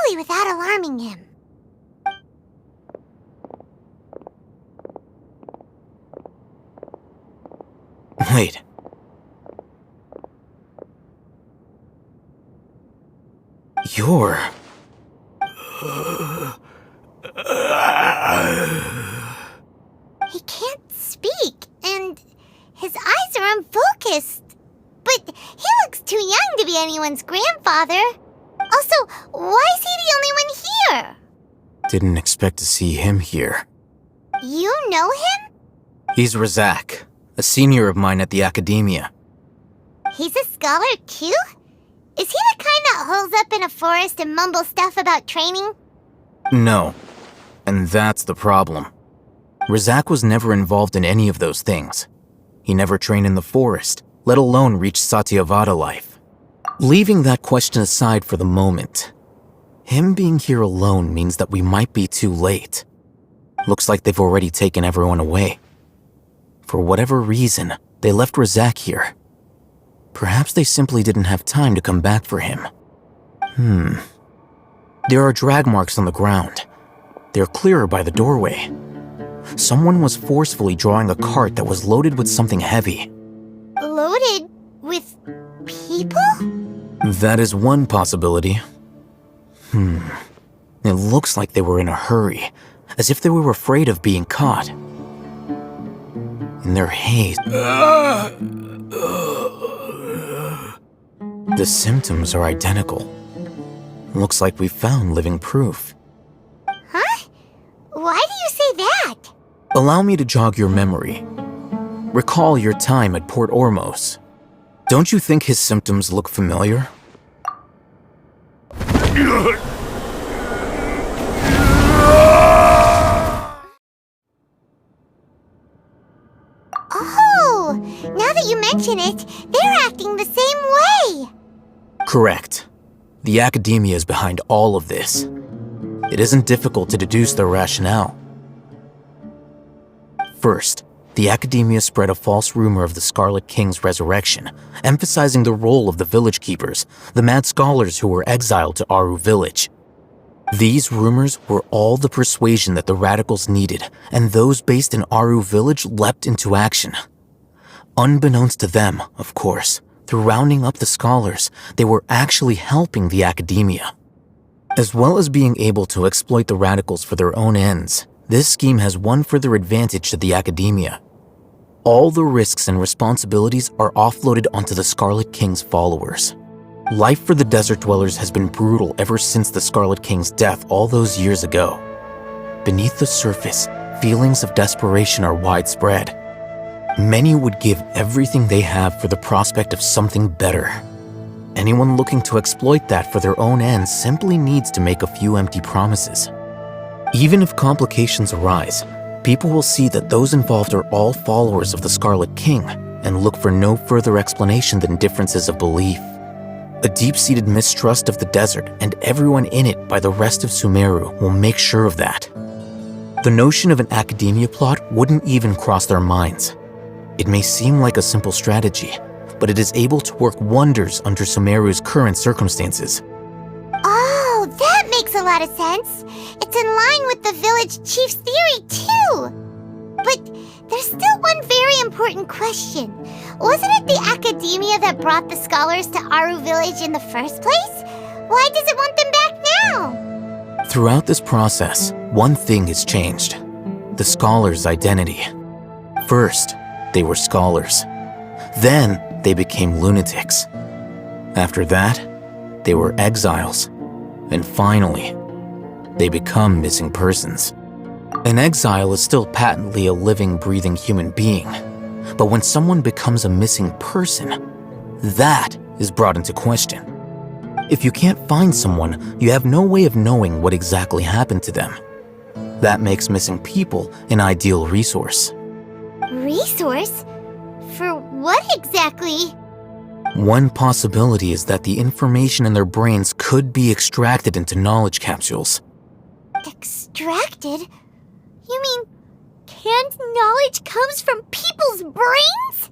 slowly without alarming him. Wait. You're... He can't speak, and his eyes are unfocused. But he looks too young to be anyone's grandfather. Also, why is he the only one here? Didn't expect to see him here. You know him? He's Razak, a senior of mine at the academia. He's a scholar too? Is he the kind that holes up in a forest and mumbles stuff about training? No, and that's the problem. Razak was never involved in any of those things. He never trained in the forest, let alone reach Satyavada life. Leaving that question aside for the moment, him being here alone means that we might be too late. Looks like they've already taken everyone away. For whatever reason, they left Razak here. Perhaps they simply didn't have time to come back for him. There are drag marks on the ground. They're clearer by the doorway. Someone was forcefully drawing a cart that was loaded with something heavy. Loaded with people? That is one possibility. It looks like they were in a hurry, as if they were afraid of being caught. In their haste, the symptoms are identical. Looks like we found living proof. Huh? Why do you say that? Allow me to jog your memory. Recall your time at Port Ormos. Don't you think his symptoms look familiar? Oh, now that you mention it, they're acting the same way. Correct. The academia is behind all of this. It isn't difficult to deduce their rationale. First, the academia spread a false rumor of the Scarlet King's resurrection, emphasizing the role of the village keepers, the mad scholars who were exiled to Aru village. These rumors were all the persuasion that the radicals needed, and those based in Aru village leapt into action. Unbeknownst to them, of course, through rounding up the scholars, they were actually helping the academia. As well as being able to exploit the radicals for their own ends, this scheme has one further advantage to the academia. All the risks and responsibilities are offloaded onto the Scarlet King's followers. Life for the desert dwellers has been brutal ever since the Scarlet King's death all those years ago. Beneath the surface, feelings of desperation are widespread. Many would give everything they have for the prospect of something better. Anyone looking to exploit that for their own ends simply needs to make a few empty promises. Even if complications arise, people will see that those involved are all followers of the Scarlet King and look for no further explanation than differences of belief. A deep-seated mistrust of the desert and everyone in it by the rest of Sumeru will make sure of that. The notion of an academia plot wouldn't even cross their minds. It may seem like a simple strategy, but it is able to work wonders under Sumeru's current circumstances. Oh, that makes a lot of sense. It's in line with the village chief's theory, too. But there's still one very important question. Wasn't it the academia that brought the scholars to Aru village in the first place? Why does it want them back now? Throughout this process, one thing has changed: the scholars' identity. First, they were scholars. Then, they became lunatics. After that, they were exiles. And finally, they become missing persons. An exile is still patently a living, breathing human being. But when someone becomes a missing person, that is brought into question. If you can't find someone, you have no way of knowing what exactly happened to them. That makes missing people an ideal resource. Resource? For what exactly? One possibility is that the information in their brains could be extracted into knowledge capsules. Extracted? You mean canned knowledge comes from people's brains?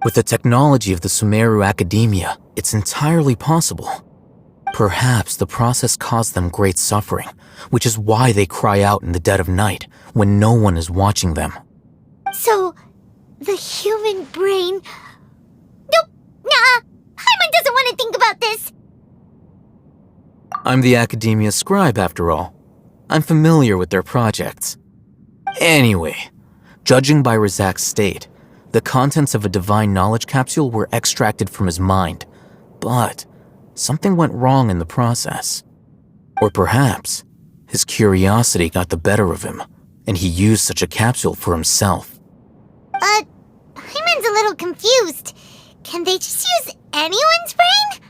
With the technology of the Sumeru academia, it's entirely possible. Perhaps the process caused them great suffering, which is why they cry out in the dead of night when no one is watching them. So, the human brain... Nope, nah, Paimon doesn't want to think about this. I'm the Academia scribe, after all. I'm familiar with their projects. Anyway, judging by Razak's state, the contents of a divine knowledge capsule were extracted from his mind, but something went wrong in the process. Or perhaps his curiosity got the better of him, and he used such a capsule for himself. Paimon's a little confused. Can they just use anyone's brain?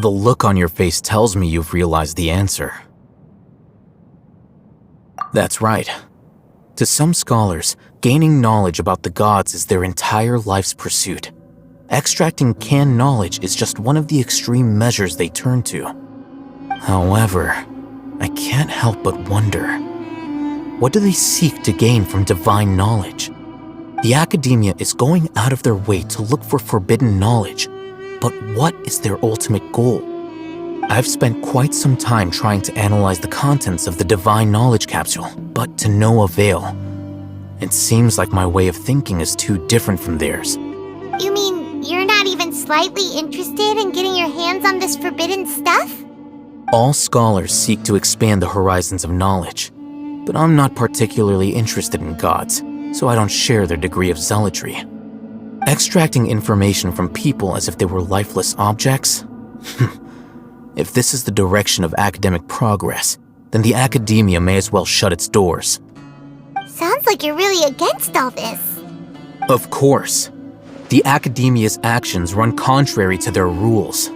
The look on your face tells me you've realized the answer. That's right. To some scholars, gaining knowledge about the gods is their entire life's pursuit. Extracting canned knowledge is just one of the extreme measures they turn to. However, I can't help but wonder, what do they seek to gain from divine knowledge? The Academia is going out of their way to look for forbidden knowledge, but what is their ultimate goal? I've spent quite some time trying to analyze the contents of the divine knowledge capsule, but to no avail. It seems like my way of thinking is too different from theirs. You mean you're not even slightly interested in getting your hands on this forbidden stuff? All scholars seek to expand the horizons of knowledge, but I'm not particularly interested in gods, so I don't share their degree of zealotry. Extracting information from people as if they were lifeless objects? If this is the direction of academic progress, then the Academia may as well shut its doors. Sounds like you're really against all this. Of course. The Academia's actions run contrary to their rules.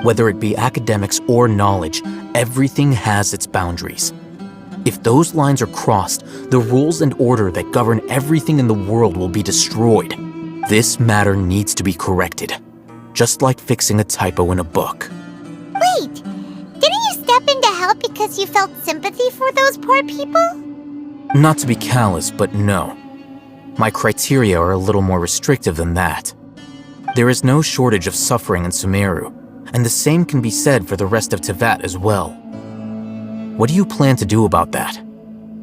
Whether it be academics or knowledge, everything has its boundaries. If those lines are crossed, the rules and order that govern everything in the world will be destroyed. This matter needs to be corrected, just like fixing a typo in a book. Wait, didn't you step in to help because you felt sympathy for those poor people? Not to be callous, but no. My criteria are a little more restrictive than that. There is no shortage of suffering in Sumeru, and the same can be said for the rest of Teyvat as well. What do you plan to do about that?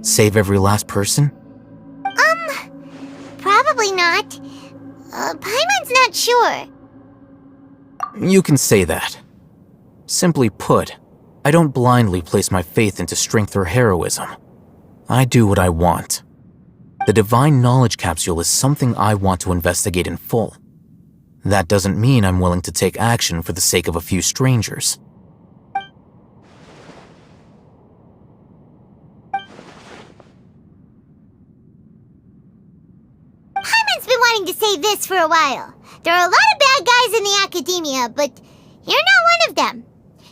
Save every last person? Probably not. Paimon's not sure. You can say that. Simply put, I don't blindly place my faith into strength or heroism. I do what I want. The divine knowledge capsule is something I want to investigate in full. That doesn't mean I'm willing to take action for the sake of a few strangers. Paimon's been wanting to say this for a while. There are a lot of bad guys in the Academia, but you're not one of them.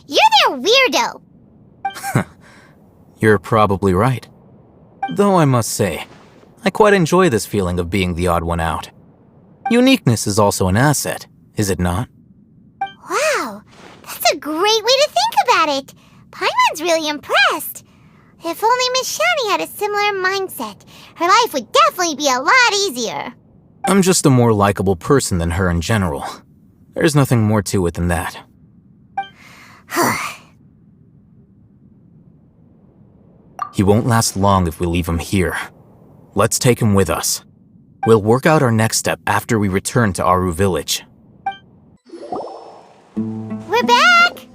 You're their weirdo. You're probably right. Though I must say, I quite enjoy this feeling of being the odd one out. Uniqueness is also an asset, is it not? Wow, that's a great way to think about it. Paimon's really impressed. If only Miss Shani had a similar mindset, her life would definitely be a lot easier. I'm just a more likable person than her in general. There's nothing more to it than that. He won't last long if we leave him here. Let's take him with us. We'll work out our next step after we return to Aru Village. We're back!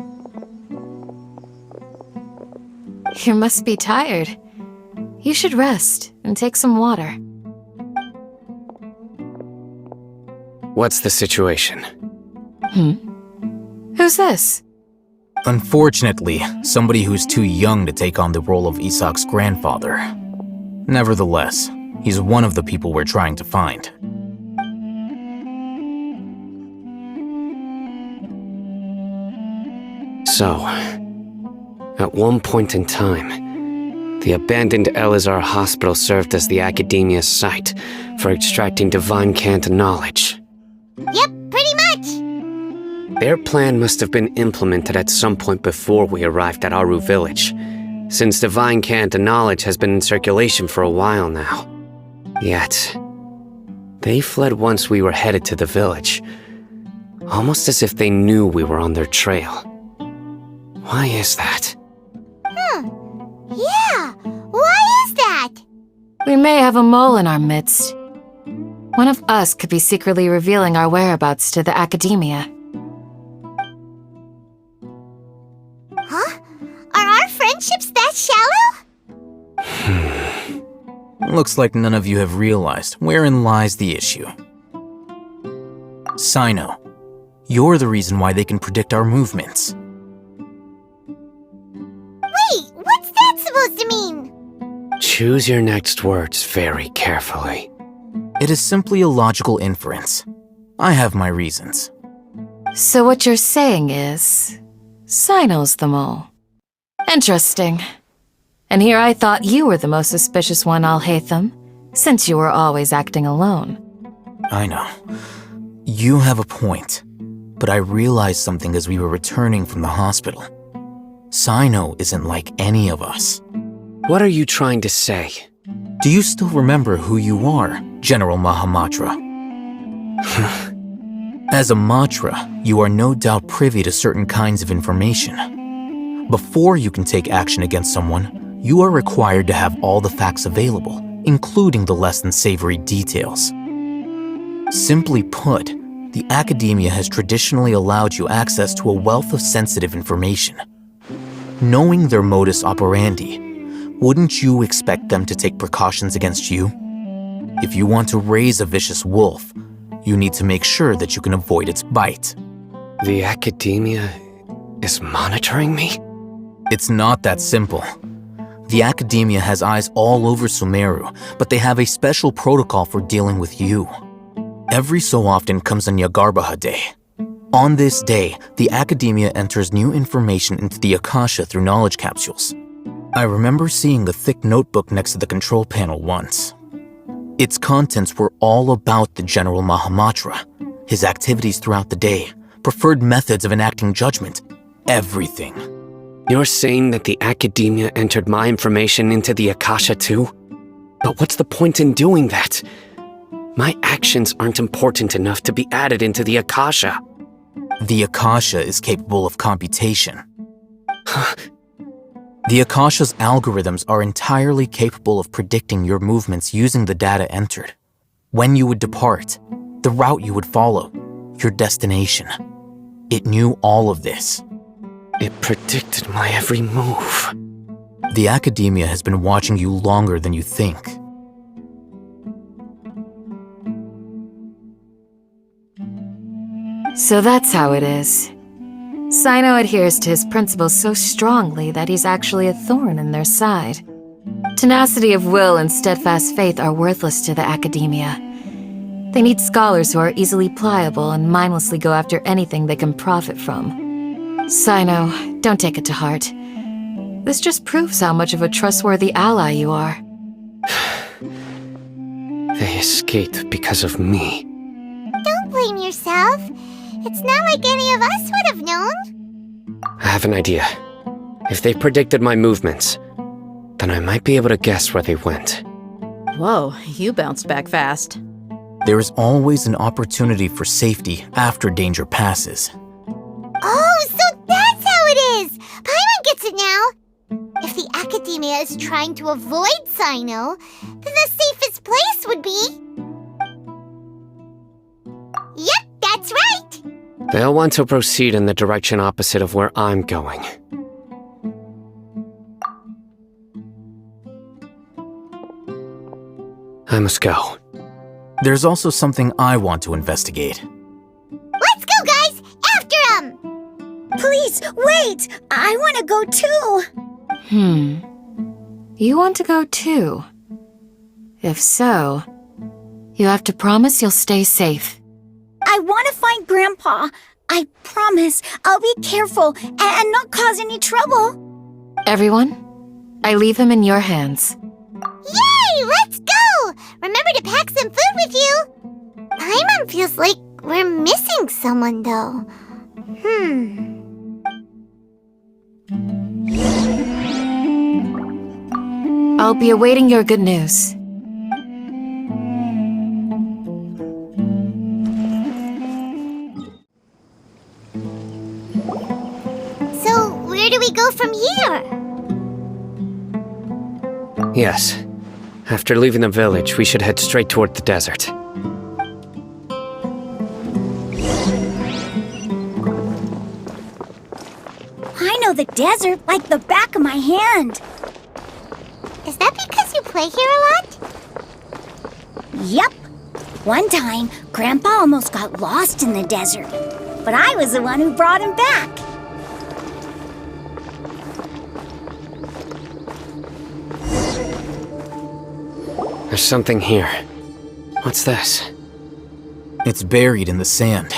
You must be tired. You should rest and take some water. What's the situation? Who's this? Unfortunately, somebody who's too young to take on the role of Isak's grandfather. Nevertheless, he's one of the people we're trying to find. So, at one point in time, the abandoned Elazar Hospital served as the Academia's site for extracting divine canned knowledge. Yep, pretty much. Their plan must have been implemented at some point before we arrived at Aru Village, since divine cant and knowledge has been in circulation for a while now. Yet, they fled once we were headed to the village, almost as if they knew we were on their trail. Why is that? Yeah, why is that? We may have a mole in our midst. One of us could be secretly revealing our whereabouts to the academia. Huh? Are our friendships that shallow? Looks like none of you have realized wherein lies the issue. Cyno, you're the reason why they can predict our movements. Wait, what's that supposed to mean? Choose your next words very carefully. It is simply a logical inference. I have my reasons. So what you're saying is, Cyno's the mole. Interesting. And here I thought you were the most suspicious one, Alhaitham, since you were always acting alone. I know. You have a point. But I realized something as we were returning from the hospital. Cyno isn't like any of us. What are you trying to say? Do you still remember who you are, General Mahamatra? As a Matra, you are no doubt privy to certain kinds of information. Before you can take action against someone, you are required to have all the facts available, including the less than savory details. Simply put, the academia has traditionally allowed you access to a wealth of sensitive information. Knowing their modus operandi, wouldn't you expect them to take precautions against you? If you want to raise a vicious wolf, you need to make sure that you can avoid its bite. The academia is monitoring me? It's not that simple. The academia has eyes all over Sumeru, but they have a special protocol for dealing with you. Every so often comes a Nyagarbha day. On this day, the academia enters new information into the Akasha through knowledge capsules. I remember seeing a thick notebook next to the control panel once. Its contents were all about the General Mahamatra, his activities throughout the day, preferred methods of enacting judgment, everything. You're saying that the academia entered my information into the Akasha too? But what's the point in doing that? My actions aren't important enough to be added into the Akasha. The Akasha is capable of computation. The Akasha's algorithms are entirely capable of predicting your movements using the data entered. When you would depart, the route you would follow, your destination. It knew all of this. It predicted my every move. The academia has been watching you longer than you think. So that's how it is. Cyno adheres to his principles so strongly that he's actually a thorn in their side. Tenacity of will and steadfast faith are worthless to the academia. They need scholars who are easily pliable and mindlessly go after anything they can profit from. Cyno, don't take it to heart. This just proves how much of a trustworthy ally you are. They escaped because of me. Don't blame yourself. It's not like any of us would have known. I have an idea. If they predicted my movements, then I might be able to guess where they went. Whoa, you bounced back fast. There is always an opportunity for safety after danger passes. Oh, so that's how it is! Paimon gets it now! If the academia is trying to avoid Cyno, then the safest place would be... Yep, that's right! They'll want to proceed in the direction opposite of where I'm going. I must go. There's also something I want to investigate. Let's go, guys! After him! Please, wait! I want to go too! You want to go too? If so, you have to promise you'll stay safe. I want to find Grandpa. I promise I'll be careful and not cause any trouble. Everyone, I leave him in your hands. Yay! Let's go! Remember to pack some food with you! Paimon feels like we're missing someone, though. I'll be awaiting your good news. So, where do we go from here? Yes. After leaving the village, we should head straight toward the desert. I know the desert like the back of my hand. Is that because you play here a lot? Yep. One time, Grandpa almost got lost in the desert, but I was the one who brought him back. There's something here. What's this? It's buried in the sand.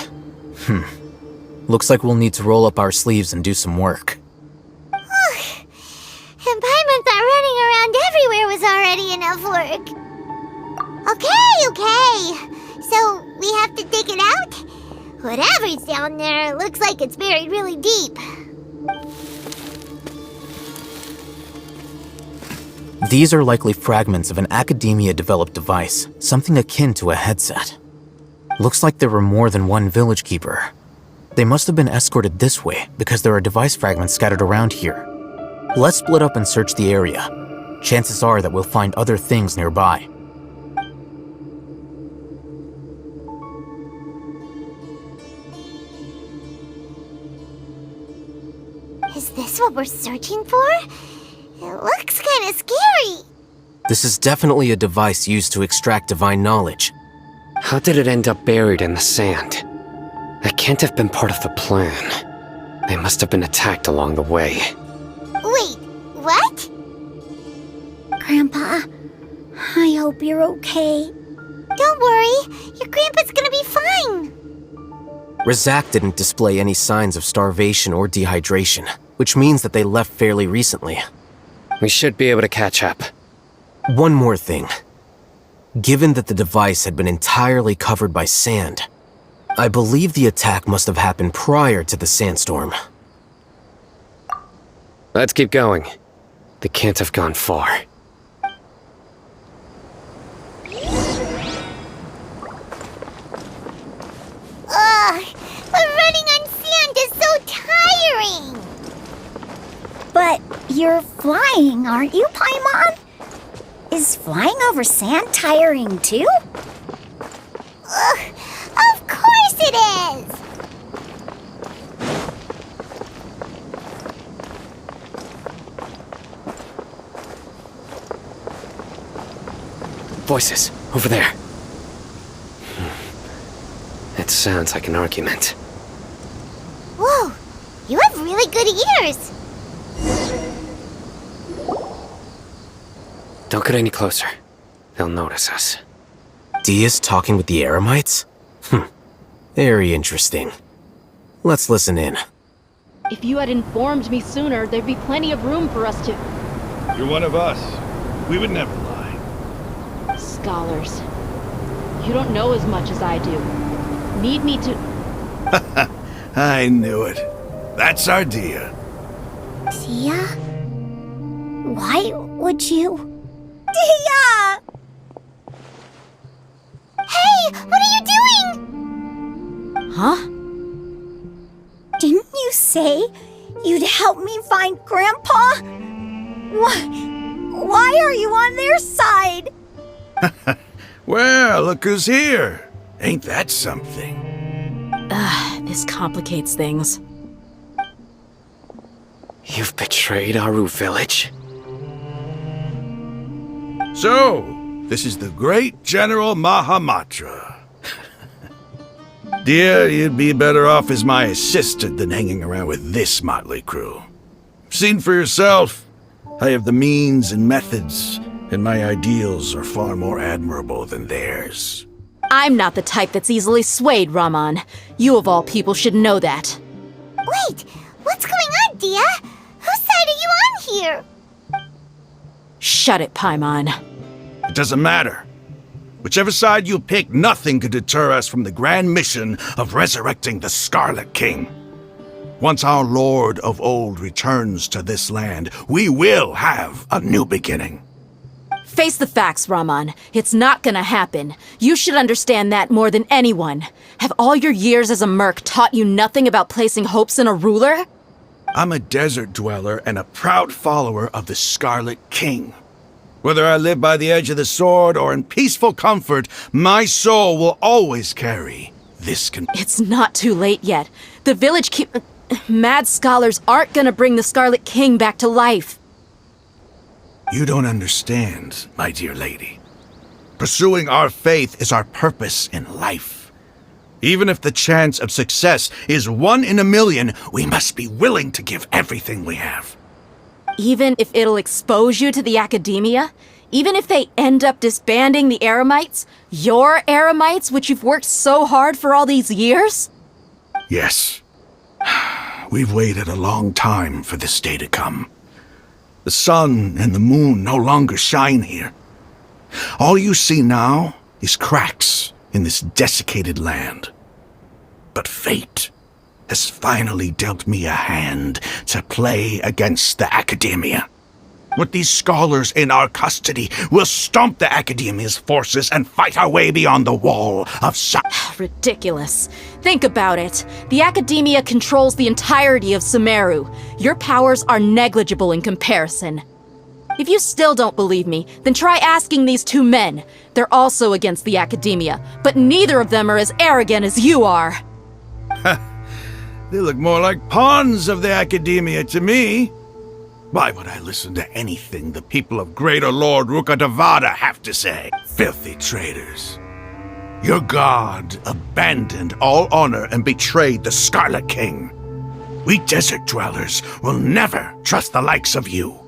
Looks like we'll need to roll up our sleeves and do some work. And Paimon thought running around everywhere was already enough work. Okay. So, we have to dig it out? Whatever's down there looks like it's buried really deep. These are likely fragments of an academia-developed device, something akin to a headset. Looks like there were more than one village keeper. They must have been escorted this way because there are device fragments scattered around here. Let's split up and search the area. Chances are that we'll find other things nearby. Is this what we're searching for? It looks kind of scary. This is definitely a device used to extract divine knowledge. How did it end up buried in the sand? That can't have been part of the plan. They must have been attacked along the way. Wait, what? Grandpa, I hope you're okay. Don't worry, your grandpa's gonna be fine. Razak didn't display any signs of starvation or dehydration, which means that they left fairly recently. We should be able to catch up. One more thing. Given that the device had been entirely covered by sand, I believe the attack must have happened prior to the sandstorm. Let's keep going. They can't have gone far. Ugh, but running on sand is so tiring. But you're flying, aren't you, Paimon? Is flying over sand tiring too? Ugh, of course it is. Voices, over there. It sounds like an argument. Whoa, you have really good ears. Don't get any closer. They'll notice us. Dehya's talking with the Eremites? Very interesting. Let's listen in. If you had informed me sooner, there'd be plenty of room for us to... You're one of us. We would never lie. Scholars. You don't know as much as I do. Need me to... I knew it. That's our Dehya. Dehya? Why would you... Dehya! Hey, what are you doing? Huh? Didn't you say you'd help me find Grandpa? Why are you on their side? Well, look who's here. Ain't that something? This complicates things. You've betrayed Aru village? So, this is the great General Mahamatra. Dear, you'd be better off as my assistant than hanging around with this motley crew. Seen for yourself, I have the means and methods, and my ideals are far more admirable than theirs. I'm not the type that's easily swayed, Raman. You of all people should know that. Wait, what's going on, Dehya? Whose side are you on here? Shut it, Paimon. It doesn't matter. Whichever side you pick, nothing could deter us from the grand mission of resurrecting the Scarlet King. Once our Lord of Old returns to this land, we will have a new beginning. Face the facts, Raman. It's not gonna happen. You should understand that more than anyone. Have all your years as a merc taught you nothing about placing hopes in a ruler? I'm a desert dweller and a proud follower of the Scarlet King. Whether I live by the edge of the sword or in peaceful comfort, my soul will always carry this It's not too late yet. The village mad scholars aren't gonna bring the Scarlet King back to life. You don't understand, my dear lady. Pursuing our faith is our purpose in life. Even if the chance of success is 1 in a million, we must be willing to give everything we have. Even if it'll expose you to the academia? Even if they end up disbanding the Eremites? Your Eremites, which you've worked so hard for all these years? Yes. We've waited a long time for this day to come. The sun and the moon no longer shine here. All you see now is cracks in this desiccated land. But fate has finally dealt me a hand to play against the academia. With these scholars in our custody, we'll stomp the academia's forces and fight our way beyond the wall of Ridiculous. Think about it. The academia controls the entirety of Sumeru. Your powers are negligible in comparison. If you still don't believe me, then try asking these 2 men. They're also against the academia, but neither of them are as arrogant as you are. They look more like pawns of the academia to me. Why would I listen to anything the people of Greater Lord Rukkhadevata have to say? Filthy traitors. Your god abandoned all honor and betrayed the Scarlet King. We desert dwellers will never trust the likes of you.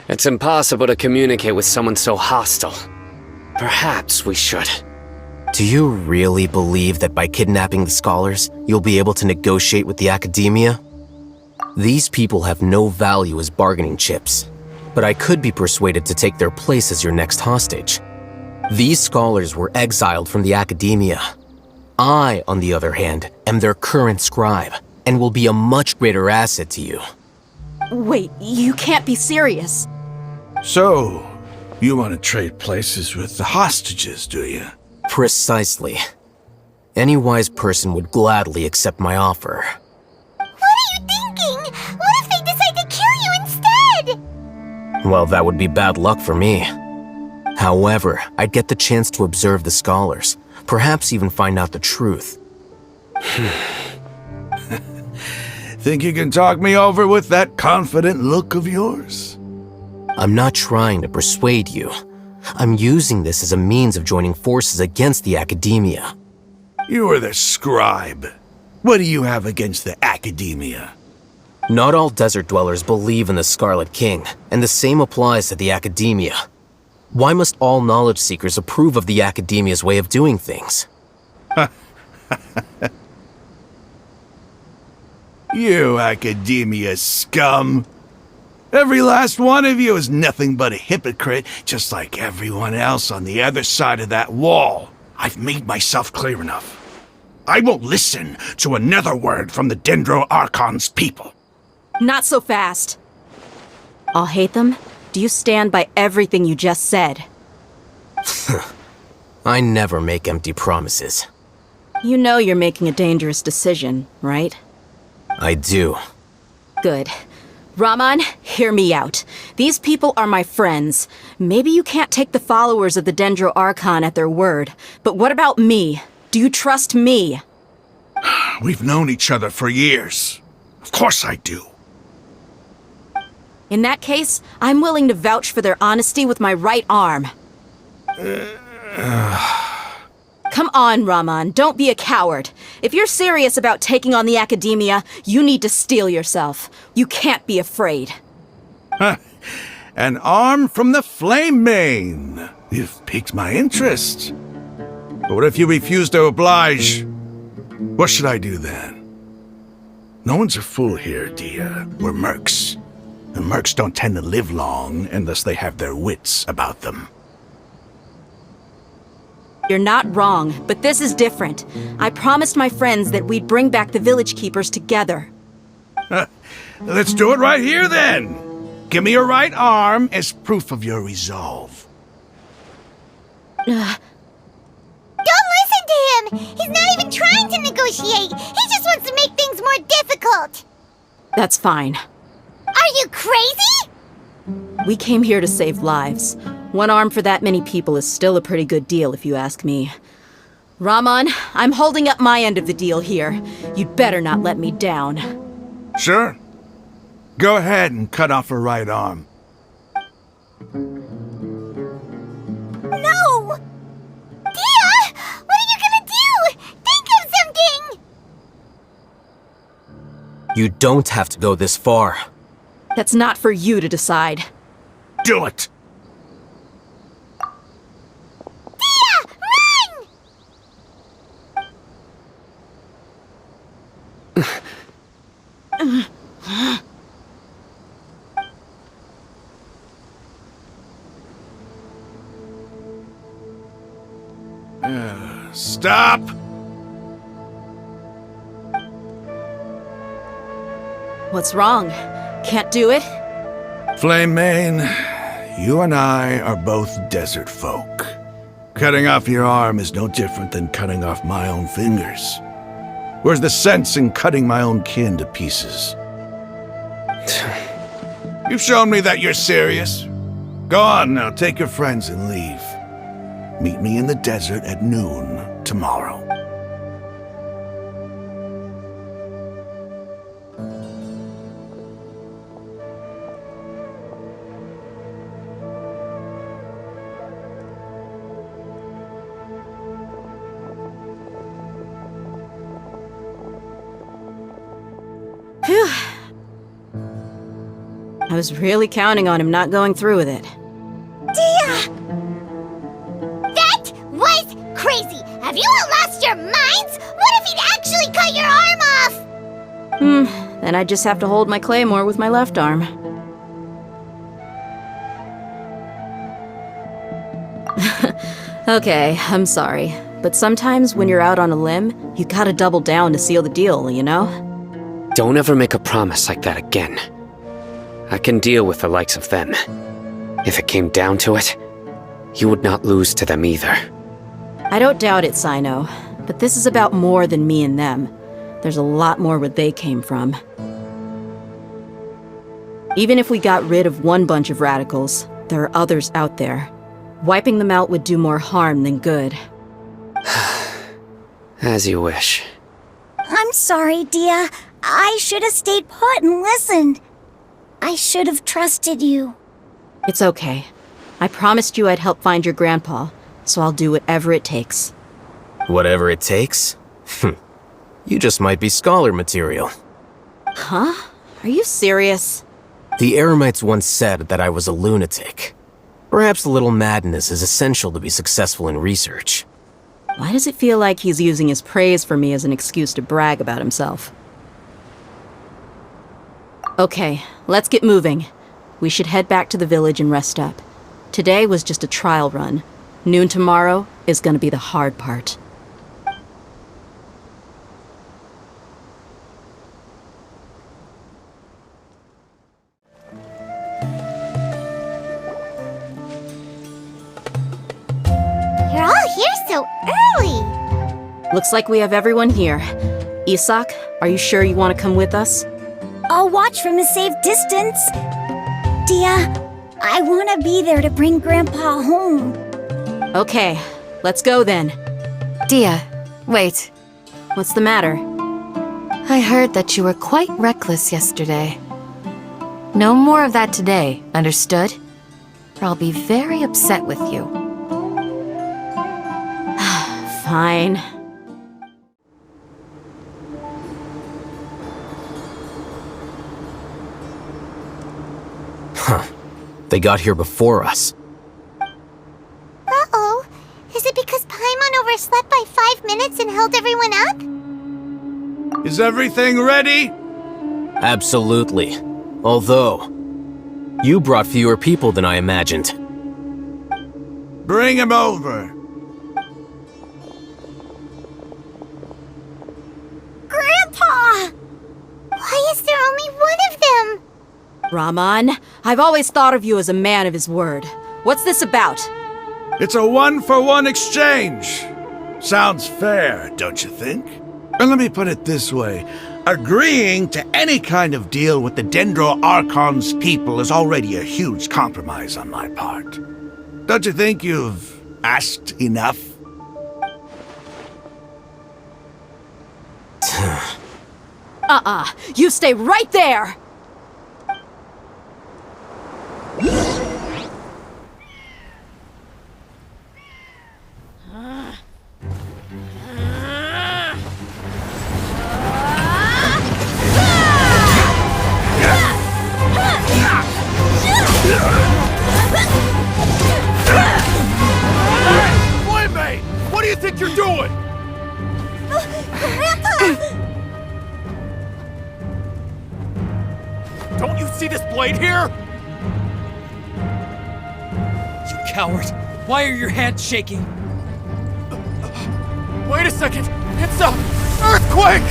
It's impossible to communicate with someone so hostile. Perhaps we should. Do you really believe that by kidnapping the scholars, you'll be able to negotiate with the academia? These people have no value as bargaining chips, but I could be persuaded to take their place as your next hostage. These scholars were exiled from the academia. I, on the other hand, am their current scribe, and will be a much greater asset to you. Wait, you can't be serious. So, you want to trade places with the hostages, do you? Precisely. Any wise person would gladly accept my offer. What are you thinking? What if they decide to kill you instead? Well, that would be bad luck for me. However, I'd get the chance to observe the scholars, perhaps even find out the truth. Think you can talk me over with that confident look of yours? I'm not trying to persuade you. I'm using this as a means of joining forces against the academia. You are the scribe. What do you have against the academia? Not all desert dwellers believe in the Scarlet King, and the same applies to the academia. Why must all knowledge seekers approve of the academia's way of doing things? You academia scum. Every last one of you is nothing but a hypocrite, just like everyone else on the other side of that wall. I've made myself clear enough. I won't listen to another word from the Dendro Archon's people. Not so fast. Alhaitham, do you stand by everything you just said? I never make empty promises. You know you're making a dangerous decision, right? I do. Good. Raman, hear me out. These people are my friends. Maybe you can't take the followers of the Dendro Archon at their word, but what about me? Do you trust me? We've known each other for years. Of course I do. In that case, I'm willing to vouch for their honesty with my right arm. Come on, Raman, don't be a coward. If you're serious about taking on the academia, you need to steel yourself. You can't be afraid. An arm from the Flame Mane. You've piqued my interest. But what if you refuse to oblige? What should I do then? No one's a fool here, Dehya. We're mercs. And mercs don't tend to live long unless they have their wits about them. You're not wrong, but this is different. I promised my friends that we'd bring back the village keepers together. Let's do it right here then! Give me your right arm as proof of your resolve. Don't listen to him! He's not even trying to negotiate! He just wants to make things more difficult! That's fine. Are you crazy? We came here to save lives. One arm for that many people is still a pretty good deal, if you ask me. Raman, I'm holding up my end of the deal here. You'd better not let me down. Sure. Go ahead and cut off her right arm. No! Dehya! What are you gonna do? Think of something! You don't have to go this far. That's not for you to decide. Do it! Dehya! Run! Stop! What's wrong? Can't do it? Flame Mane, you and I are both desert folk. Cutting off your arm is no different than cutting off my own fingers. Where's the sense in cutting my own kin to pieces? You've shown me that you're serious. Go on now, take your friends and leave. Meet me in the desert at noon tomorrow. Phew. I was really counting on him not going through with it. Dehya! That was crazy! Have you all lost your minds? What if he'd actually cut your arm off? Then I just have to hold my claymore with my left arm. Okay, I'm sorry. But sometimes when you're out on a limb, you gotta double down to seal the deal, you know? Don't ever make a promise like that again. I can deal with the likes of them. If it came down to it, you would not lose to them either. I don't doubt it, Cyno. But this is about more than me and them. There's a lot more where they came from. Even if we got rid of one bunch of radicals, there are others out there. Wiping them out would do more harm than good. As you wish. I'm sorry, Dehya. I should have stayed put and listened. I should have trusted you. It's okay. I promised you I'd help find your grandpa, so I'll do whatever it takes. Whatever it takes? You just might be scholar material. Huh? Are you serious? The Eremites once said that I was a lunatic. Perhaps a little madness is essential to be successful in research. Why does it feel like he's using his praise for me as an excuse to brag about himself? Okay, let's get moving. We should head back to the village and rest up. Today was just a trial run. Noon tomorrow is gonna be the hard part. You're all here so early! Looks like we have everyone here. Isak, are you sure you want to come with us? I'll watch from a safe distance. Dehya, I want to be there to bring Grandpa home. Okay, let's go then. Dehya, wait. What's the matter? I heard that you were quite reckless yesterday. No more of that today, understood? Or I'll be very upset with you. Fine. They got here before us. Uh-oh. Is it because Paimon overslept by 5 minutes and held everyone up? Is everything ready? Absolutely. Although, you brought fewer people than I imagined. Bring him over. Grandpa! Why is there only one of them? Raman, I've always thought of you as a man of his word. What's this about? It's a one-for-one exchange. Sounds fair, don't you think? And let me put it this way. Agreeing to any kind of deal with the Dendro Archon's people is already a huge compromise on my part. Don't you think you've asked enough? You stay right there! Playmate! What do you think you're doing? Don't you see this blade here? You coward! Why are your hands shaking? Wait a second! It's a earthquake!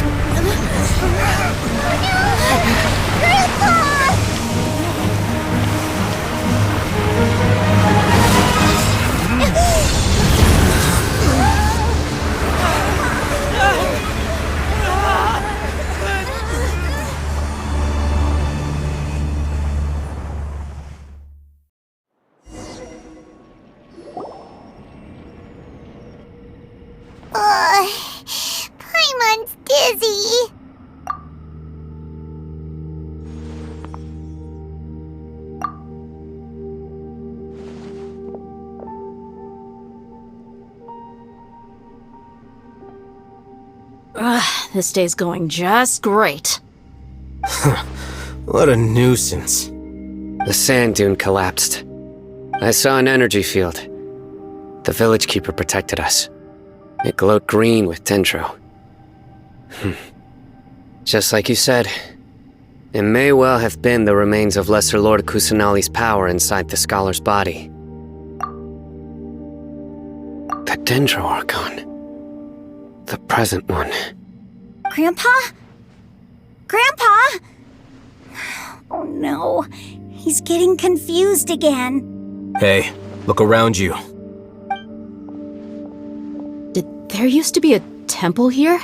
Paimon's dizzy. This day's going just great. What a nuisance. The sand dune collapsed. I saw an energy field. The village keeper protected us. It glowed green with Dendro. Just like you said, it may well have been the remains of Lesser Lord Kusanali's power inside the scholar's body. The Dendro Archon. The present one. Grandpa? Grandpa? Oh no, he's getting confused again. Hey, look around you. Did there used to be a temple here?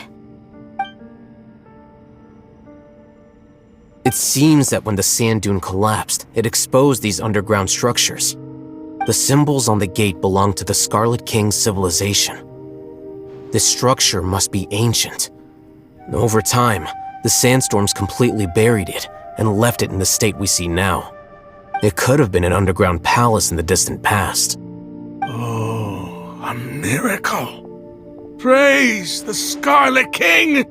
It seems that when the sand dune collapsed, it exposed these underground structures. The symbols on the gate belong to the Scarlet King's civilization. This structure must be ancient. Over time, the sandstorms completely buried it and left it in the state we see now. It could have been an underground palace in the distant past. Oh, a miracle. Praise the Scarlet King!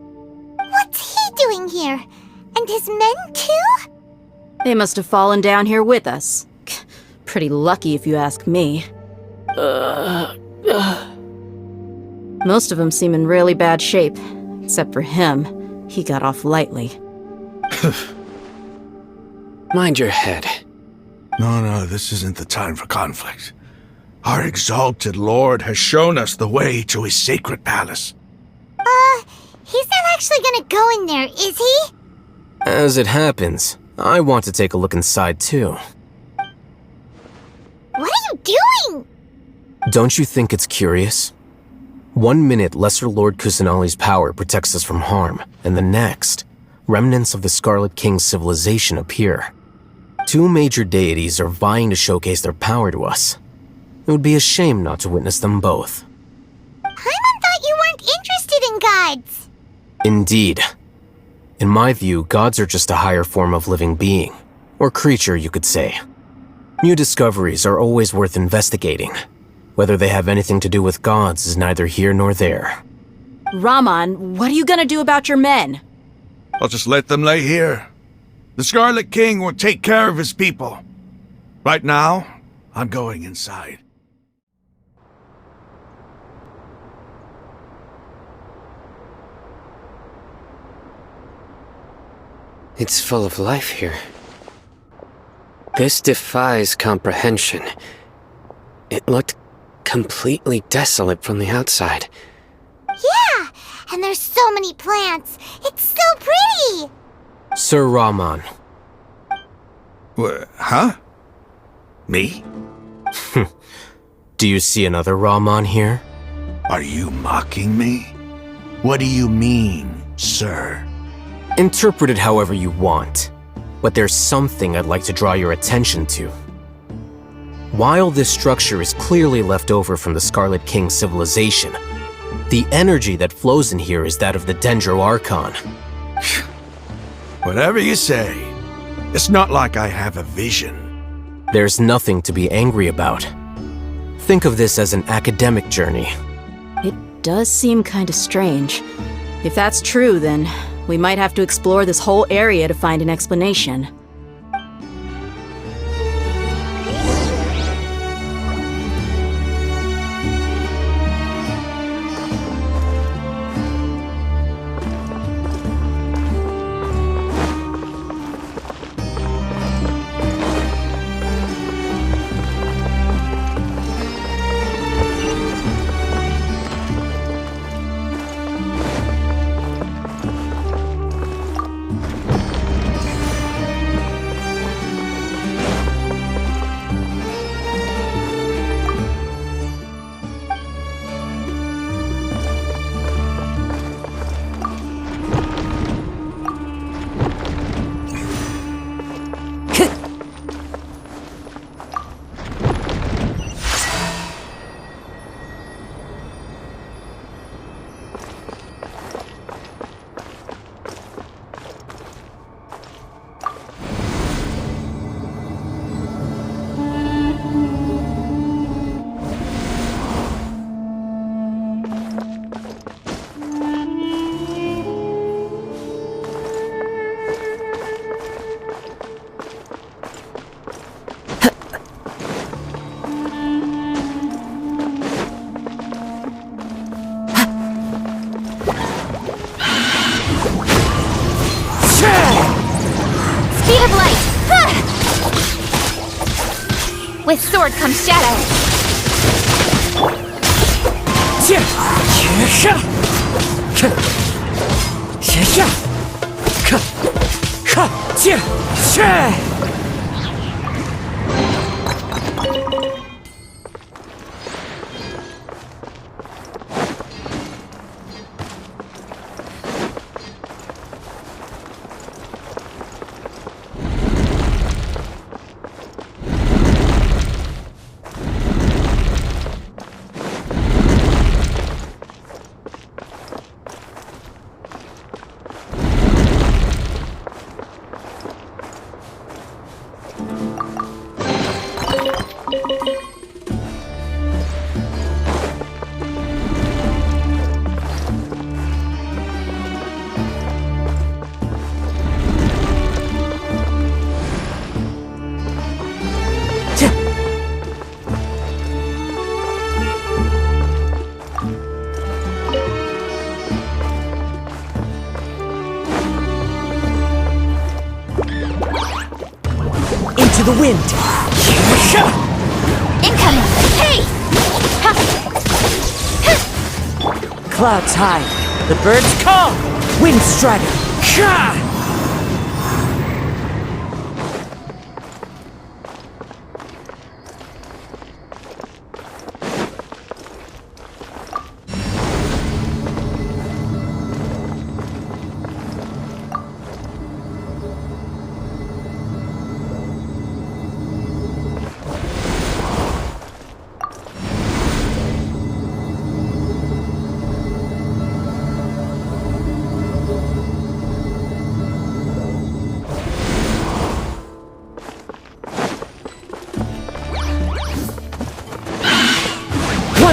What's he doing here? And his men too? They must have fallen down here with us. Pretty lucky if you ask me. Most of them seem in really bad shape. Except for him. He got off lightly. Mind your head. No, this isn't the time for conflict. Our exalted lord has shown us the way to his sacred palace. He's not actually gonna go in there, is he? As it happens, I want to take a look inside too. What are you doing? Don't you think it's curious? 1 minute, Lesser Lord Kusanali's power protects us from harm, and the next, remnants of the Scarlet King's civilization appear. 2 major deities are vying to showcase their power to us. It would be a shame not to witness them both. Paimon thought you weren't interested in gods. Indeed. In my view, gods are just a higher form of living being, or creature, you could say. New discoveries are always worth investigating. Whether they have anything to do with gods is neither here nor there. Raman, what are you gonna do about your men? I'll just let them lay here. The Scarlet King will take care of his people. Right now, I'm going inside. It's full of life here. This defies comprehension. It looked completely desolate from the outside. Yeah, and there's so many plants. It's so pretty. Sir Raman. Huh? Me? Do you see another Rahman here? Are you mocking me? What do you mean, sir? Interpret it however you want, but there's something I'd like to draw your attention to. While this structure is clearly left over from the Scarlet King civilization, the energy that flows in here is that of the Dendro Archon. Whatever you say. It's not like I have a vision. There's nothing to be angry about. Think of this as an academic journey. It does seem kinda strange. If that's true, then we might have to explore this whole area to find an explanation. With sword comes shadow. The wind. Incoming! Hey! Clouds high. The birds call. Wind strider.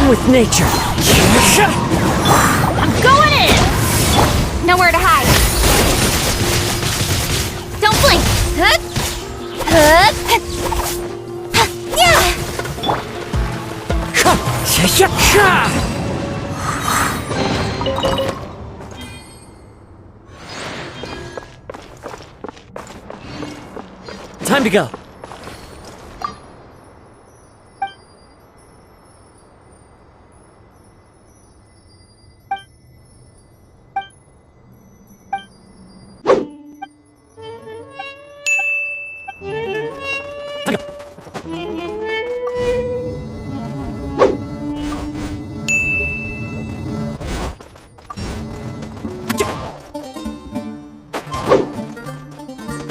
With nature. I'm going in! Nowhere to hide. Don't blink. Time to go.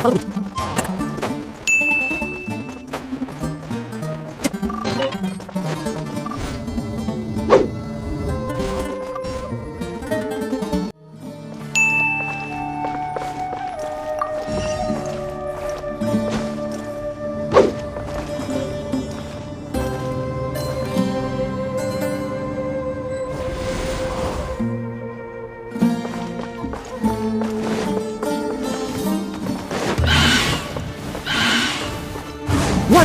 One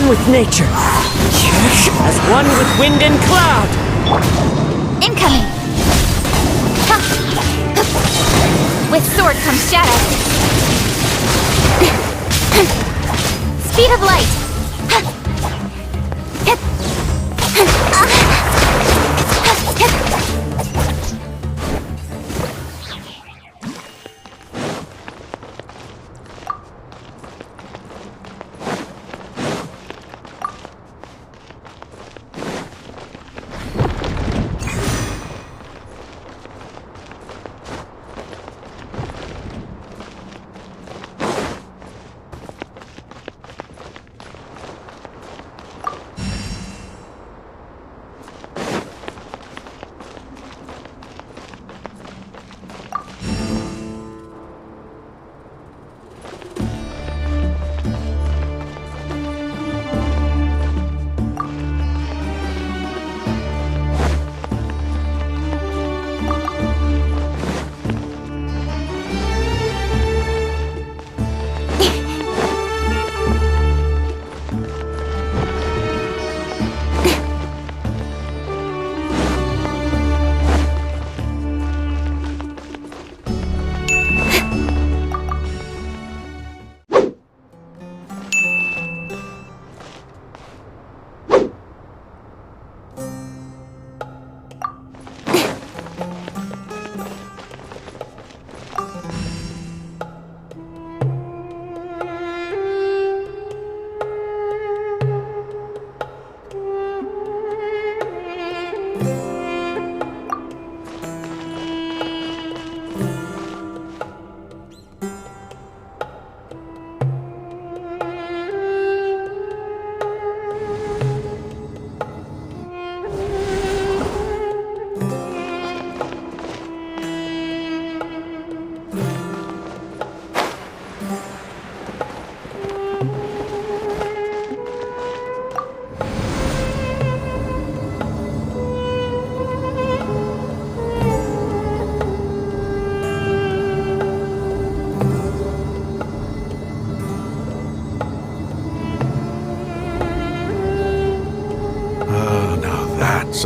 with nature, as one with wind and cloud. Incoming! With sword comes shadow. Speed of light.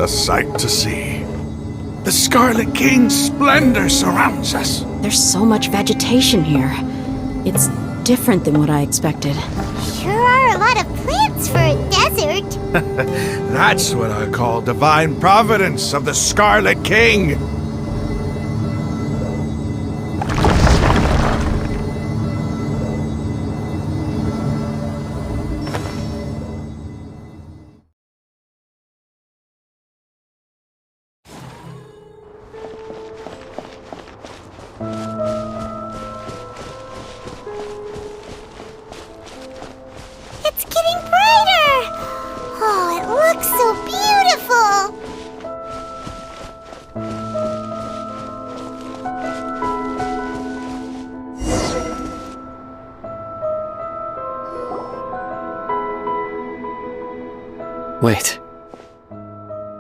A sight to see. The Scarlet King's splendor surrounds us. There's so much vegetation here. It's different than what I expected. Sure are a lot of plants for a desert. That's what I call divine providence of the Scarlet King. It's getting brighter! Oh, it looks so beautiful! Wait.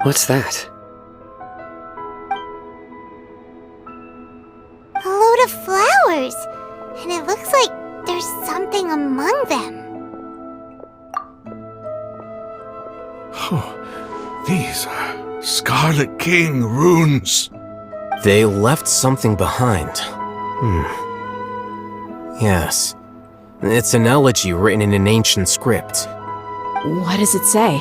What's that? A load of flowers, and it looks like there's something among them. Oh, these are Scarlet King runes. They left something behind. Yes. It's an elegy written in an ancient script. What does it say?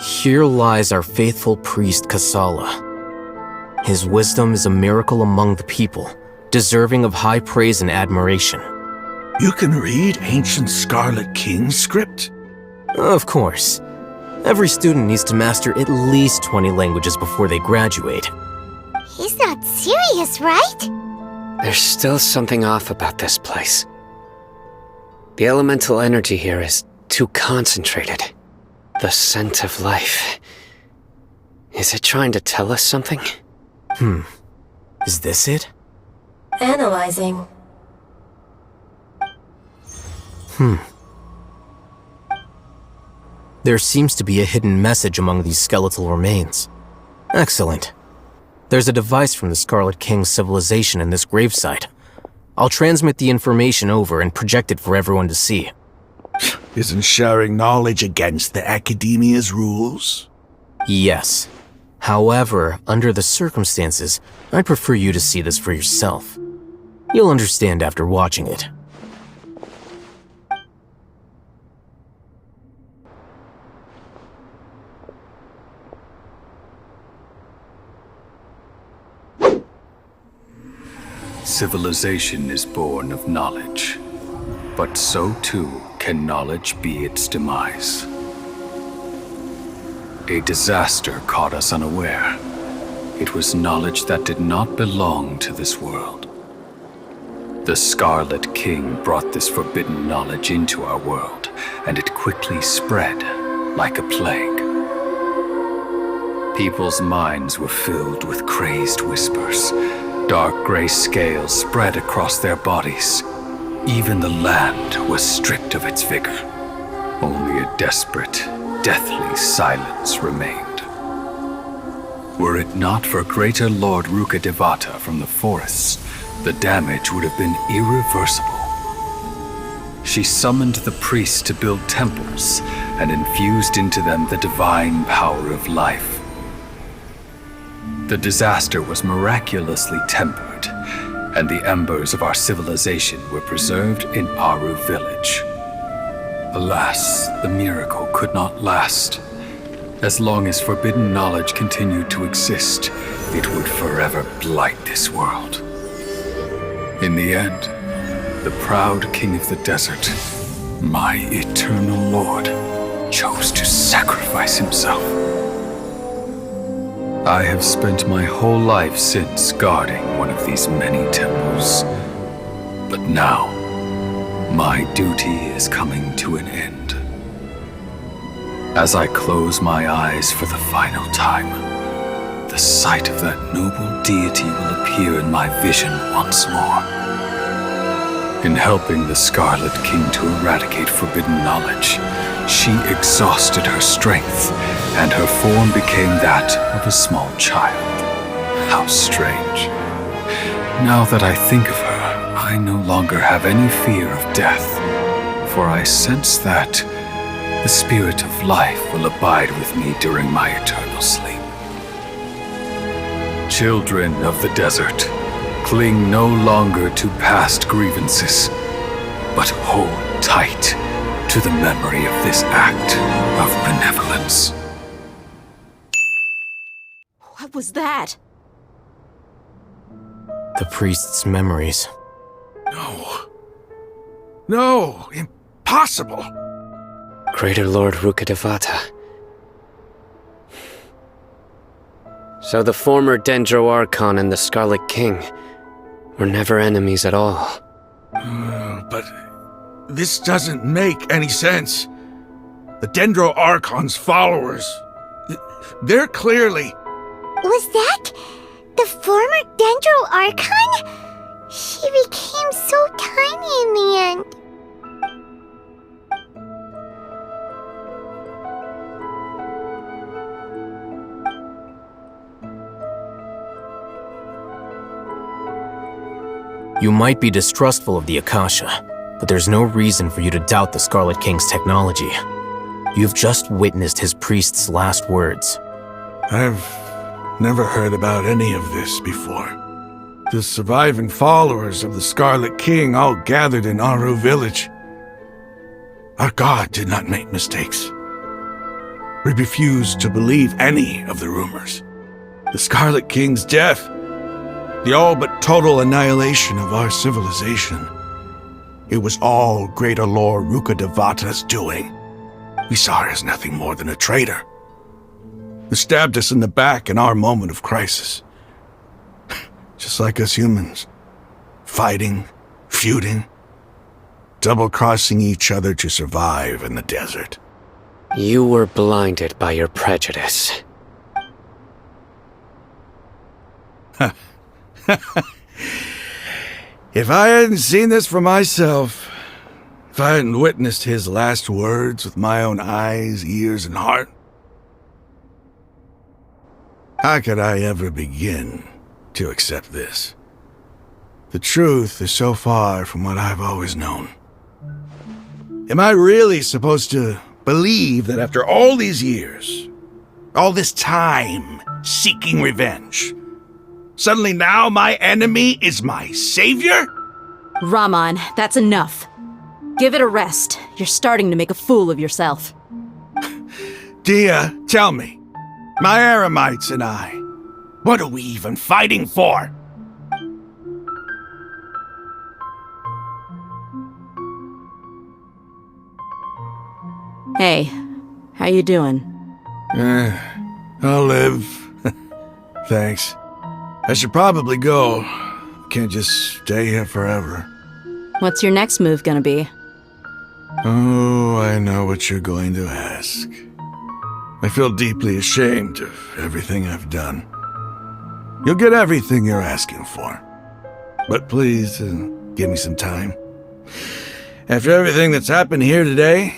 Here lies our faithful priest Kasala. His wisdom is a miracle among the people, deserving of high praise and admiration. You can read ancient Scarlet King script? Of course. Every student needs to master at least 20 languages before they graduate. He's not serious, right? There's still something off about this place. The elemental energy here is too concentrated. The scent of life. Is it trying to tell us something? Is this it? Analyzing. There seems to be a hidden message among these skeletal remains. Excellent. There's a device from the Scarlet King's civilization in this gravesite. I'll transmit the information over and project it for everyone to see. Isn't sharing knowledge against the Academia's rules? Yes. However, under the circumstances, I'd prefer you to see this for yourself. You'll understand after watching it. Civilization is born of knowledge, but so too can knowledge be its demise. A disaster caught us unaware. It was knowledge that did not belong to this world. The Scarlet King brought this forbidden knowledge into our world, and it quickly spread like a plague. People's minds were filled with crazed whispers. Dark gray scales spread across their bodies. Even the land was stripped of its vigor. Only a desperate, deathly silence remained. Were it not for Greater Lord Rukkhadevata from the forests, the damage would have been irreversible. She summoned the priests to build temples and infused into them the divine power of life. The disaster was miraculously tempered, and the embers of our civilization were preserved in Aru village. Alas, the miracle could not last. As long as forbidden knowledge continued to exist, it would forever blight this world. In the end, the proud king of the desert, my eternal lord, chose to sacrifice himself. I have spent my whole life since guarding one of these many temples. But now, my duty is coming to an end. As I close my eyes for the final time, the sight of that noble deity will appear in my vision once more. In helping the Scarlet King to eradicate forbidden knowledge, she exhausted her strength, and her form became that of a small child. How strange. Now that I think of her, I no longer have any fear of death, for I sense that the spirit of life will abide with me during my eternal sleep. Children of the desert, cling no longer to past grievances, but hold tight to the memory of this act of benevolence. What was that? The priest's memories. No, impossible. Greater Lord Rukkhadevata. So the former Dendro Archon and the Scarlet King were never enemies at all. But this doesn't make any sense. The Dendro Archon's followers, they're clearly... Was that the former Dendro Archon? She became so tiny in the end. You might be distrustful of the Akasha, but there's no reason for you to doubt the Scarlet King's technology. You've just witnessed his priest's last words. I've never heard about any of this before. The surviving followers of the Scarlet King all gathered in Aru village. Our god did not make mistakes. We refused to believe any of the rumors. The Scarlet King's death, the all but total annihilation of our civilization, it was all Greater Lord Rukkhadevata's doing. We saw her as nothing more than a traitor, who stabbed us in the back in our moment of crisis. Just like us humans, fighting, feuding. double-crossing each other to survive in the desert. You were blinded by your prejudice. If I hadn't seen this for myself, if I hadn't witnessed his last words with my own eyes, ears, and heart, how could I ever begin to accept this? The truth is so far from what I've always known. Am I really supposed to believe that after all these years, all this time seeking revenge, suddenly now my enemy is my savior? Raman, that's enough. Give it a rest. You're starting to make a fool of yourself. Dehya, tell me, my Eremites and I, what are we even fighting for? Hey, how you doing? I'll live. Thanks. I should probably go. Can't just stay here forever. What's your next move gonna be? Oh, I know what you're going to ask. I feel deeply ashamed of everything I've done. You'll get everything you're asking for. But please, give me some time. After everything that's happened here today,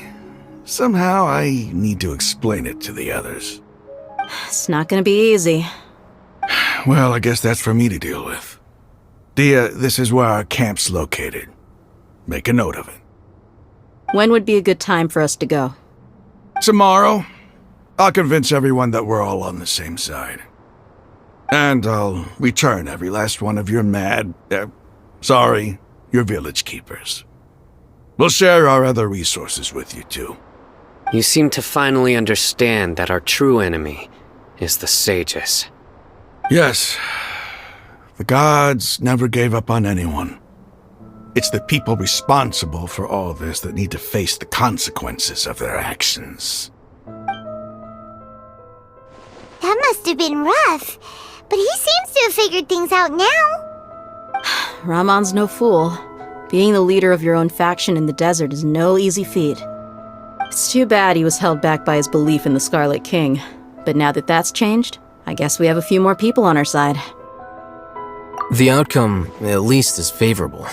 somehow I need to explain it to the others. It's not gonna be easy. Well, I guess that's for me to deal with. Dehya, this is where our camp's located. Make a note of it. When would be a good time for us to go? Tomorrow. I'll convince everyone that we're all on the same side. And I'll return every last one of your your village keepers. We'll share our other resources with you too. You seem to finally understand that our true enemy is the sages. Yes. The gods never gave up on anyone. It's the people responsible for all this that need to face the consequences of their actions. That must have been rough, but he seems to have figured things out now. Raman's no fool. Being the leader of your own faction in the desert is no easy feat. It's too bad he was held back by his belief in the Scarlet King. But now that that's changed, I guess we have a few more people on our side. The outcome, at least, is favorable.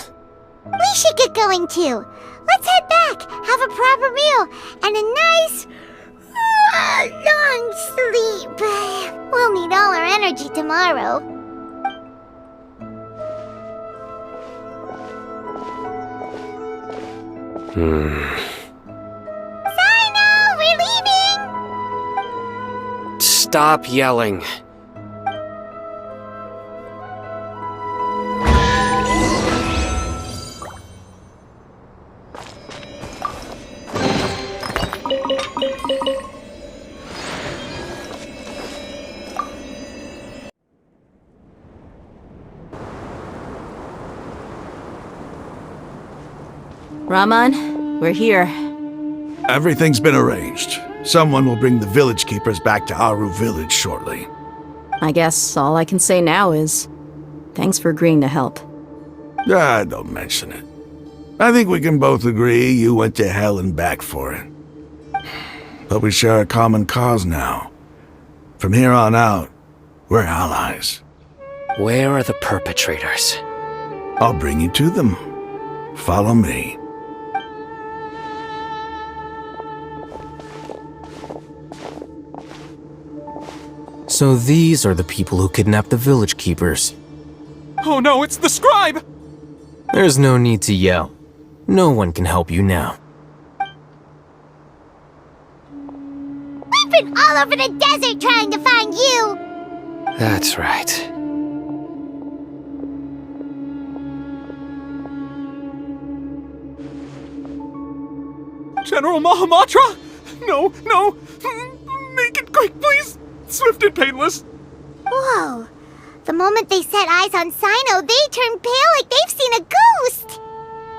We should get going too. Let's head back, have a proper meal, and a nice, long sleep. We'll need all our energy tomorrow. Cyno, we're leaving! Stop yelling. Raman, we're here. Everything's been arranged. Someone will bring the village keepers back to Aru village shortly. I guess all I can say now is, thanks for agreeing to help. Don't mention it. I think we can both agree you went to hell and back for it. But we share a common cause now. From here on out, we're allies. Where are the perpetrators? I'll bring you to them. Follow me. So these are the people who kidnapped the village keepers. Oh no, it's the scribe! There's no need to yell. No one can help you now. We've been all over the desert trying to find you! That's right. General Mahamatra? No, no! Make it quick, please! Swift and painless! Whoa. The moment they set eyes on Cyno, they turned pale like they've seen a ghost!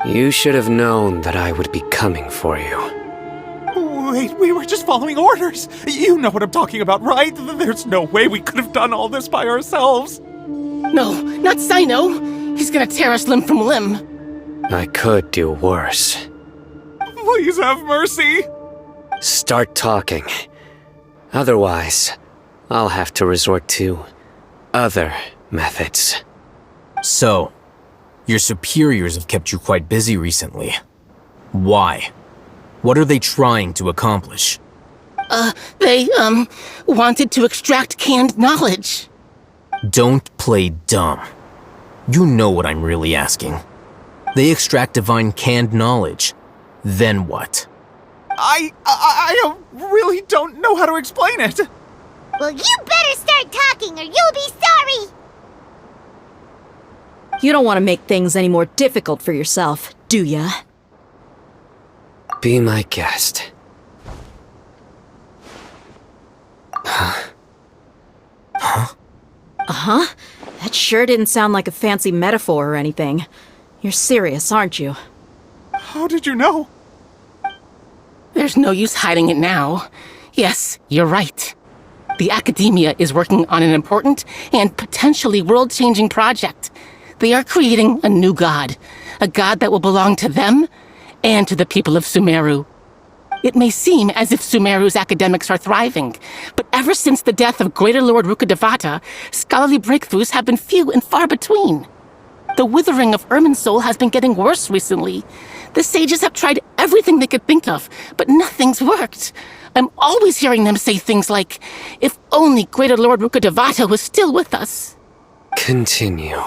You should have known that I would be coming for you. Wait, we were just following orders! You know what I'm talking about, right? There's no way we could have done all this by ourselves! No, not Cyno! He's gonna tear us limb from limb! I could do worse. Please have mercy! Start talking. Otherwise, I'll have to resort to other methods. So, your superiors have kept you quite busy recently. Why? What are they trying to accomplish? They wanted to extract canned knowledge. Don't play dumb. You know what I'm really asking. They extract divine canned knowledge. Then what? I really don't know how to explain it. Well, you better start talking or you'll be sorry! You don't want to make things any more difficult for yourself, do ya? Be my guest. Uh-huh. That sure didn't sound like a fancy metaphor or anything. You're serious, aren't you? How did you know? There's no use hiding it now. Yes, you're right. The Academia is working on an important and potentially world-changing project. They are creating a new god. A god that will belong to them and to the people of Sumeru. It may seem as if Sumeru's academics are thriving, but ever since the death of Greater Lord Rukkhadevata, scholarly breakthroughs have been few and far between. The withering of Irminsul has been getting worse recently. The sages have tried everything they could think of, but nothing's worked. I'm always hearing them say things like, if only Greater Lord Rukkhadevata was still with us. Continue.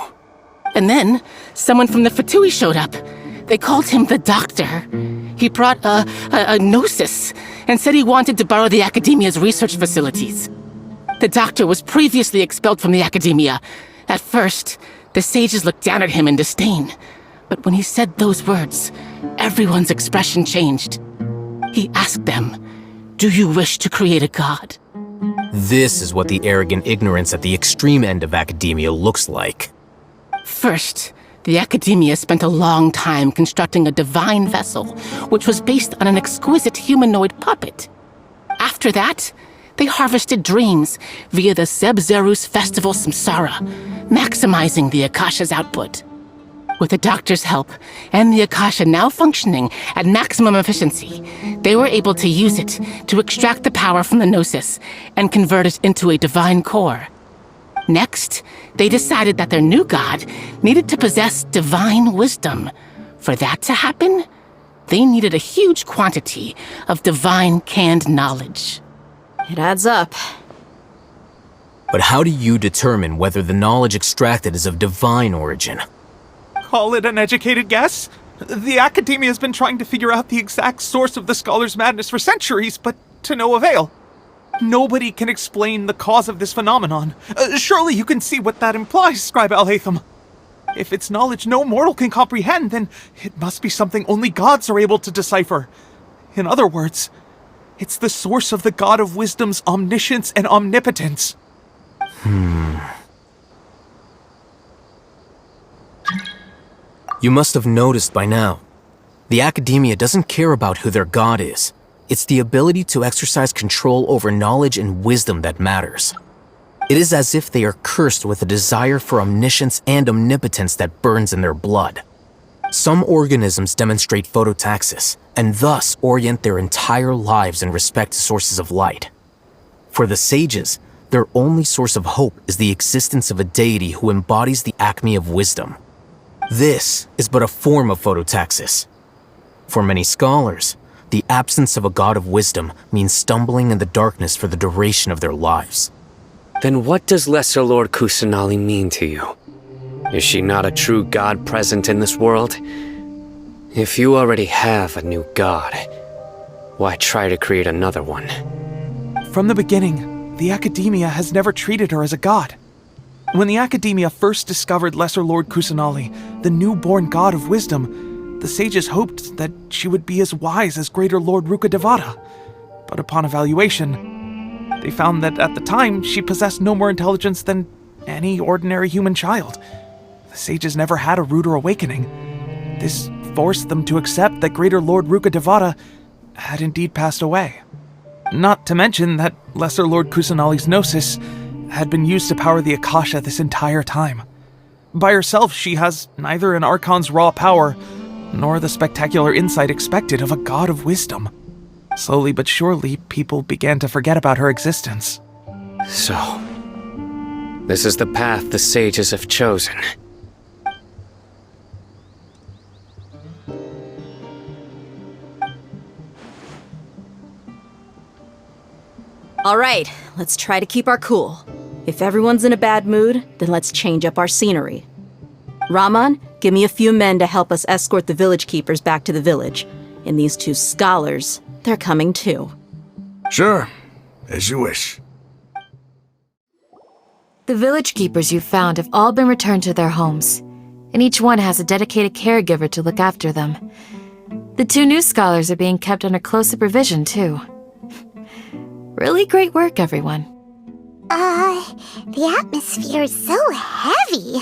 And then, someone from the Fatui showed up. They called him the Doctor. He brought a gnosis and said he wanted to borrow the Academia's research facilities. The Doctor was previously expelled from the Academia. At first, the sages looked down at him in disdain. But when he said those words, everyone's expression changed. He asked them, "Do you wish to create a god?" This is what the arrogant ignorance at the extreme end of academia looks like. First, the Academia spent a long time constructing a divine vessel, which was based on an exquisite humanoid puppet. After that, they harvested dreams via the Sebzerus Festival Samsara, maximizing the Akasha's output. With the Doctor's help, and the Akasha now functioning at maximum efficiency, they were able to use it to extract the power from the Gnosis and convert it into a divine core. Next, they decided that their new god needed to possess divine wisdom. For that to happen, they needed a huge quantity of divine canned knowledge. It adds up. But how do you determine whether the knowledge extracted is of divine origin? Call it an educated guess? The Academia has been trying to figure out the exact source of the scholar's madness for centuries, but to no avail. Nobody can explain the cause of this phenomenon. Surely you can see what that implies, Scribe Alhaitham. If it's knowledge no mortal can comprehend, then it must be something only gods are able to decipher. In other words, it's the source of the God of Wisdom's omniscience and omnipotence. You must have noticed by now. The Academia doesn't care about who their god is. It's the ability to exercise control over knowledge and wisdom that matters. It is as if they are cursed with a desire for omniscience and omnipotence that burns in their blood. Some organisms demonstrate phototaxis, and thus orient their entire lives in respect to sources of light. For the sages, their only source of hope is the existence of a deity who embodies the acme of wisdom. This is but a form of phototaxis. For many scholars, the absence of a god of wisdom means stumbling in the darkness for the duration of their lives. Then what does Lesser Lord Kusanali mean to you? Is she not a true god present in this world? If you already have a new god, why try to create another one? From the beginning, the Academia has never treated her as a god. When the Academia first discovered Lesser Lord Kusanali, the newborn god of wisdom, the sages hoped that she would be as wise as Greater Lord Rukkhadevata. But upon evaluation, they found that at the time she possessed no more intelligence than any ordinary human child. The sages never had a ruder awakening. This forced them to accept that Greater Lord Rukkhadevata had indeed passed away. Not to mention that Lesser Lord Kusanali's gnosis had been used to power the Akasha this entire time. By herself, she has neither an Archon's raw power nor the spectacular insight expected of a god of wisdom. Slowly but surely, people began to forget about her existence. So, this is the path the sages have chosen. All right, let's try to keep our cool. If everyone's in a bad mood, then let's change up our scenery. Raman, give me a few men to help us escort the village keepers back to the village. And these 2 scholars, they're coming too. Sure, as you wish. The village keepers you found have all been returned to their homes, and each one has a dedicated caregiver to look after them. The 2 new scholars are being kept under close supervision, too. Really great work, everyone. The atmosphere is so heavy.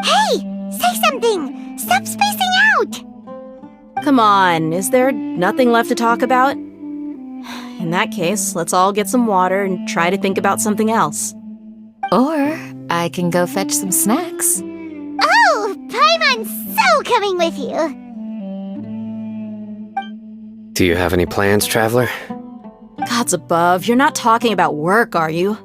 Hey! Say something! Stop spacing out! Come on, is there nothing left to talk about? In that case, let's all get some water and try to think about something else. Or I can go fetch some snacks. Oh! Paimon's so coming with you! Do you have any plans, traveler? Gods above, you're not talking about work, are you?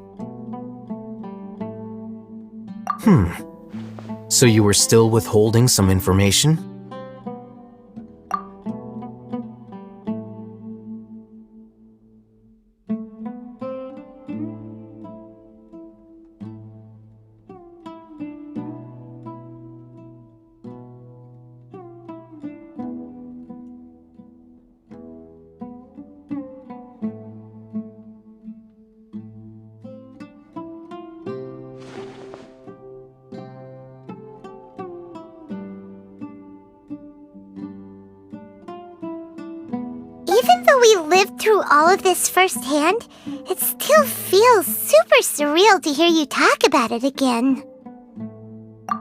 So you were still withholding some information? Even though we lived through all of this firsthand, it still feels super surreal to hear you talk about it again.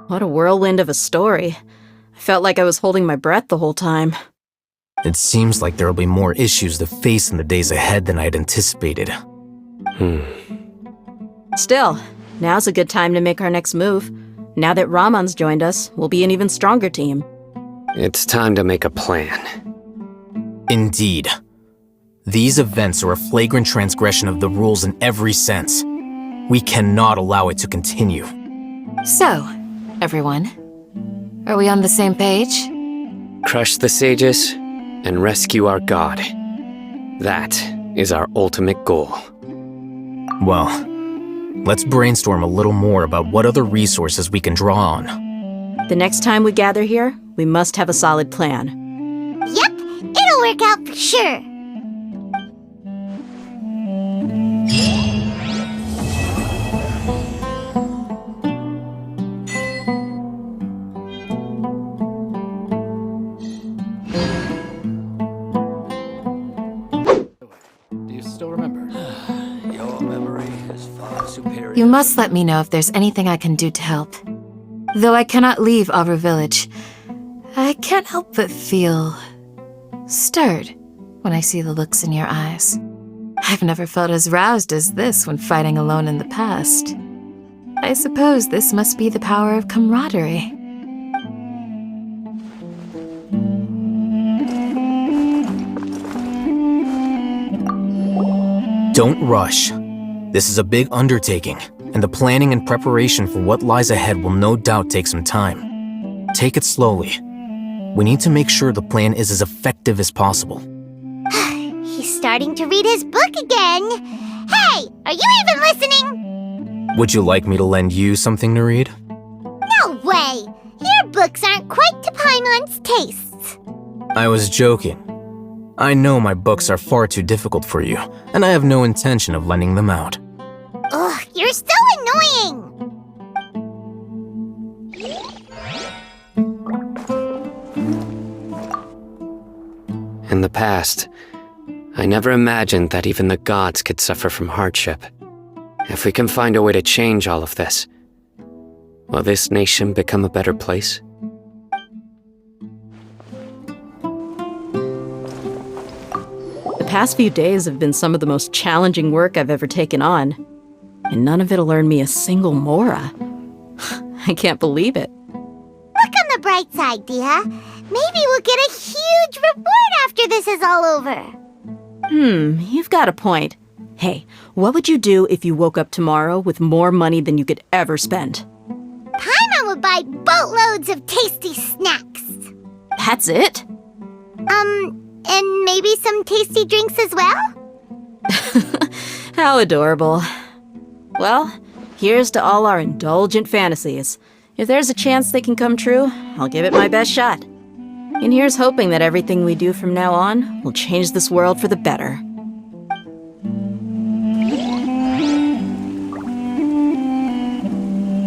What a whirlwind of a story. I felt like I was holding my breath the whole time. It seems like there'll be more issues to face in the days ahead than I'd anticipated. Still, now's a good time to make our next move. Now that Raman's joined us, we'll be an even stronger team. It's time to make a plan. Indeed. These events are a flagrant transgression of the rules in every sense. We cannot allow it to continue. So, everyone, are we on the same page? Crush the sages and rescue our god. That is our ultimate goal. Well, let's brainstorm a little more about what other resources we can draw on. The next time we gather here, we must have a solid plan. Yep, it'll work out for sure. Do you still remember? Your memory is far superior. You must let me know if there's anything I can do to help. Though I cannot leave Aru Village, I can't help but feel stirred when I see the looks in your eyes. I've never felt as roused as this when fighting alone in the past. I suppose this must be the power of camaraderie. Don't rush. This is a big undertaking, and the planning and preparation for what lies ahead will no doubt take some time. Take it slowly. We need to make sure the plan is as effective as possible. He's starting to read his book again. Hey, are you even listening? Would you like me to lend you something to read? No way! Your books aren't quite to Paimon's tastes. I was joking. I know my books are far too difficult for you, and I have no intention of lending them out. Ugh, you're so annoying! In the past, I never imagined that even the gods could suffer from hardship. If we can find a way to change all of this, will this nation become a better place? past few days have been some of the most challenging work I've ever taken on. And none of it'll earn me a single mora. I can't believe it. Look on the bright side, Dehya. Maybe we'll get a huge reward after this is all over. You've got a point. Hey, what would you do if you woke up tomorrow with more money than you could ever spend? Paimon would buy boatloads of tasty snacks. That's it? And maybe some tasty drinks as well? How adorable. Well, here's to all our indulgent fantasies. If there's a chance they can come true, I'll give it my best shot. And here's hoping that everything we do from now on will change this world for the better.